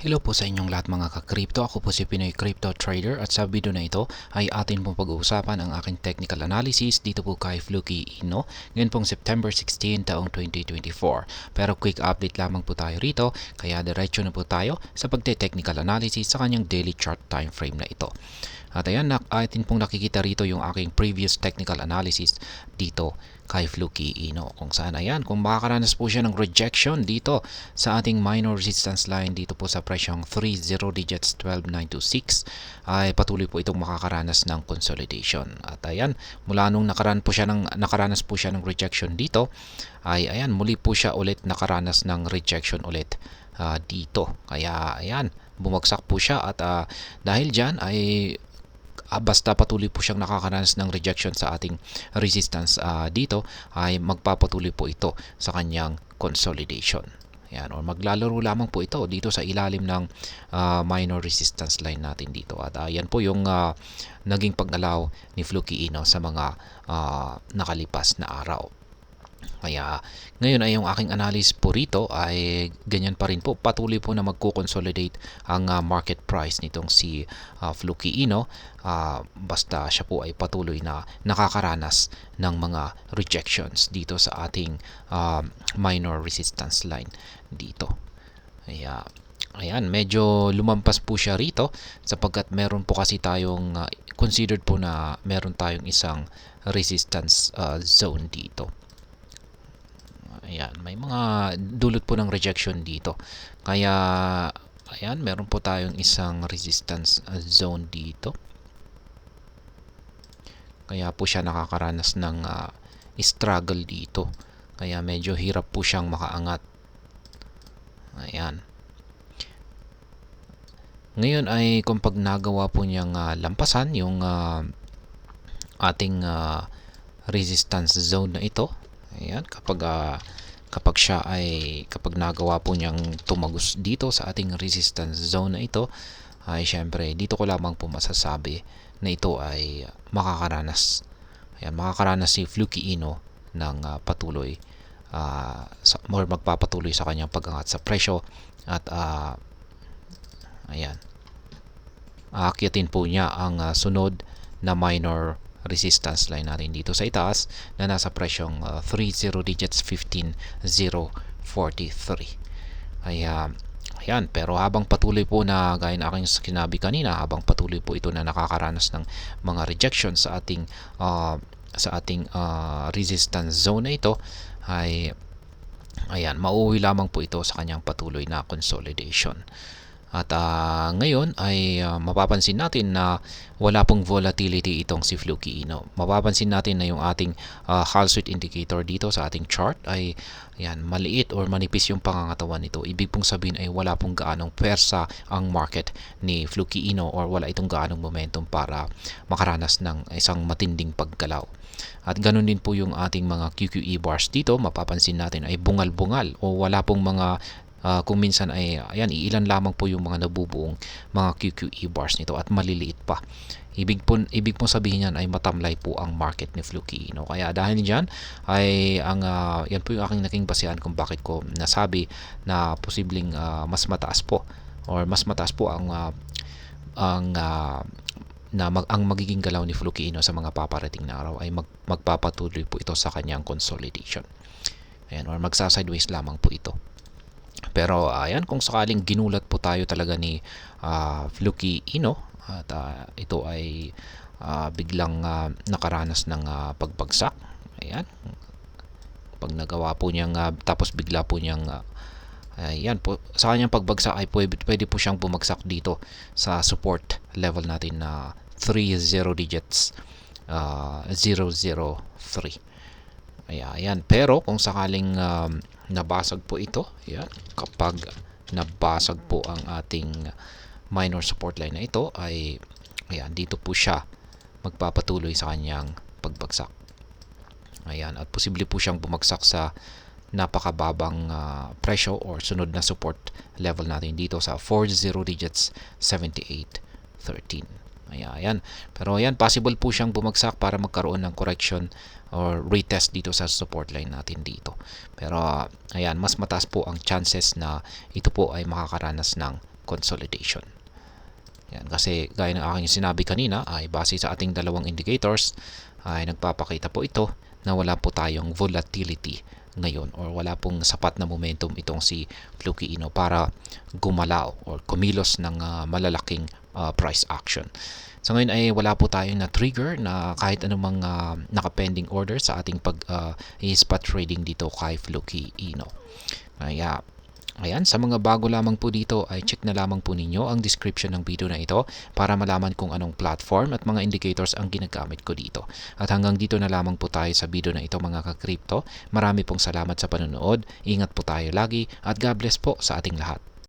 Hello po sa inyong lahat mga ka-crypto. Ako po si Pinoy Crypto Trader at sa video na ito ay atin pong pag-uusapan ang aking technical analysis dito po kay Fluky Ino ngayon pong September 16 taong 2024. Pero quick update lamang po tayo rito kaya diretso na po tayo sa pagte-technical analysis sa kanyang daily chart time frame na ito. At ayan, atin pong nakikita rito yung aking previous technical analysis dito kay Fluky Ino. Kung saan ayan, kung makakaranas po siya ng rejection dito sa ating minor resistance line dito po sa presyong 30 digits 12926 ay patuloy po itong makakaranas ng consolidation. At ayan, mula nung nakaranas po siya ng rejection dito, ay ayan, muli po siya ulit nakaranas ng rejection ulit dito. Kaya ayan, bumagsak po siya at dahil dyan ay basta patuloy po siyang nakakaranas ng rejection sa ating resistance dito ay magpapatuloy po ito sa kanyang consolidation. Yan, or maglalaro lamang po ito dito sa ilalim ng minor resistance line natin dito. At yan po yung naging pag-alaw ni Fluky Ino sa mga nakalipas na araw. Kaya ngayon ay yung aking analysis po rito ay ganyan pa rin po. Patuloy po na magko-consolidate ang market price nitong si Fluky Ino. Basta siya po ay patuloy na nakakaranas ng mga rejections dito sa ating minor resistance line dito. Kaya ayan, medyo lumampas po siya rito sapagkat meron po kasi tayong considered po na meron tayong isang resistance zone dito. Ayan, may mga dulot po ng rejection dito. Kaya, ayan, meron po tayong isang resistance zone dito. Kaya po siya nakakaranas ng struggle dito. Kaya medyo hirap po siyang makaangat. Ayan. Ngayon ay kung pag nagawa po niyang lampasan yung ating resistance zone na ito. Ayan, kapag siya ay nagawa po niyang tumagos dito sa ating resistance zone na ito, ay syempre dito ko lamang po masasabi na ito ay makakaranas. Ayan, makakaranas si Fluky Ino ng patuloy or magpapatuloy sa kanyang pag-angat sa presyo at ayan, aakyatin po niya ang sunod na minor resistance line natin dito sa itaas na nasa presyong 30 digits 15043. Kaya ayan, pero habang patuloy po na gaya na aking sinabi kanina, habang patuloy po ito na nakakaranas ng mga rejection sa ating resistance zone na ito, ay ayan, mauwi lamang po ito sa kanyang patuloy na consolidation. At ngayon ay mapapansin natin na wala pong volatility itong si Fluky Ino. Mapapansin natin na yung ating Hall Street indicator dito sa ating chart ay ayan, maliit or manipis yung pangangatawan nito. Ibig pong sabihin ay wala pong gaanong pwersa ang market ni Fluky Ino or wala itong gaanong momentum para makaranas ng isang matinding paggalaw. At ganun din po yung ating mga QQE bars dito. Mapapansin natin ay bungal-bungal o wala pong mga kung minsan ay ayan, iilan lamang po yung mga nabubuong mga QQE bars nito at maliliit pa. Ibig pong sabihin yan ay matamlay po ang market ni Fluky Ino. Kaya dahil diyan ay yan po yung aking naging basehan kung bakit ko nasabi na posibleng mas mataas po or mas mataas po ang magiging galaw ni Fluky Ino sa mga paparating na araw ay magpapatuloy po ito sa kanyang consolidation. Ayan, or magsa-sideways lamang po ito. Pero ayan, kung sakaling ginulat po tayo talaga ni Fluky Ino at ito ay biglang nakaranas ng pagbagsak. Ayan, pag nagawa po niyang tapos bigla po niyang ayan po, sa kanyang pagbagsak ay pwede po siyang bumagsak dito sa support level natin na 30 digits 003. Ayan, pero kung sakaling nabasag po ito, ayan, kapag nabasag po ang ating minor support line na ito ay ayan, dito po siya magpapatuloy sa kanyang pagbagsak. Ayan, at posible po siyang bumagsak sa napakababang presyo or sunod na support level natin dito sa 40 digits 7813. Ayan. Pero ayan, possible po siyang bumagsak para magkaroon ng correction or retest dito sa support line natin dito. Pero ayan, mas mataas po ang chances na ito po ay makakaranas ng consolidation. Yan, kasi gaya ng aking sinabi kanina ay base sa ating dalawang indicators ay nagpapakita po ito na wala po tayong volatility ngayon or wala pong sapat na momentum itong si Fluky Ino para gumalaw or kumilos ng malalaking price action. So ngayon ay wala po tayong na trigger na kahit anumang naka-pending order sa ating spot trading dito kay Fluky Ino. Kaya ayan, sa mga bago lamang po dito ay check na lamang po ninyo ang description ng video na ito para malaman kung anong platform at mga indicators ang ginagamit ko dito. At hanggang dito na lamang po tayo sa video na ito mga ka-crypto. Marami pong salamat sa panonood. Ingat po tayo lagi at God bless po sa ating lahat.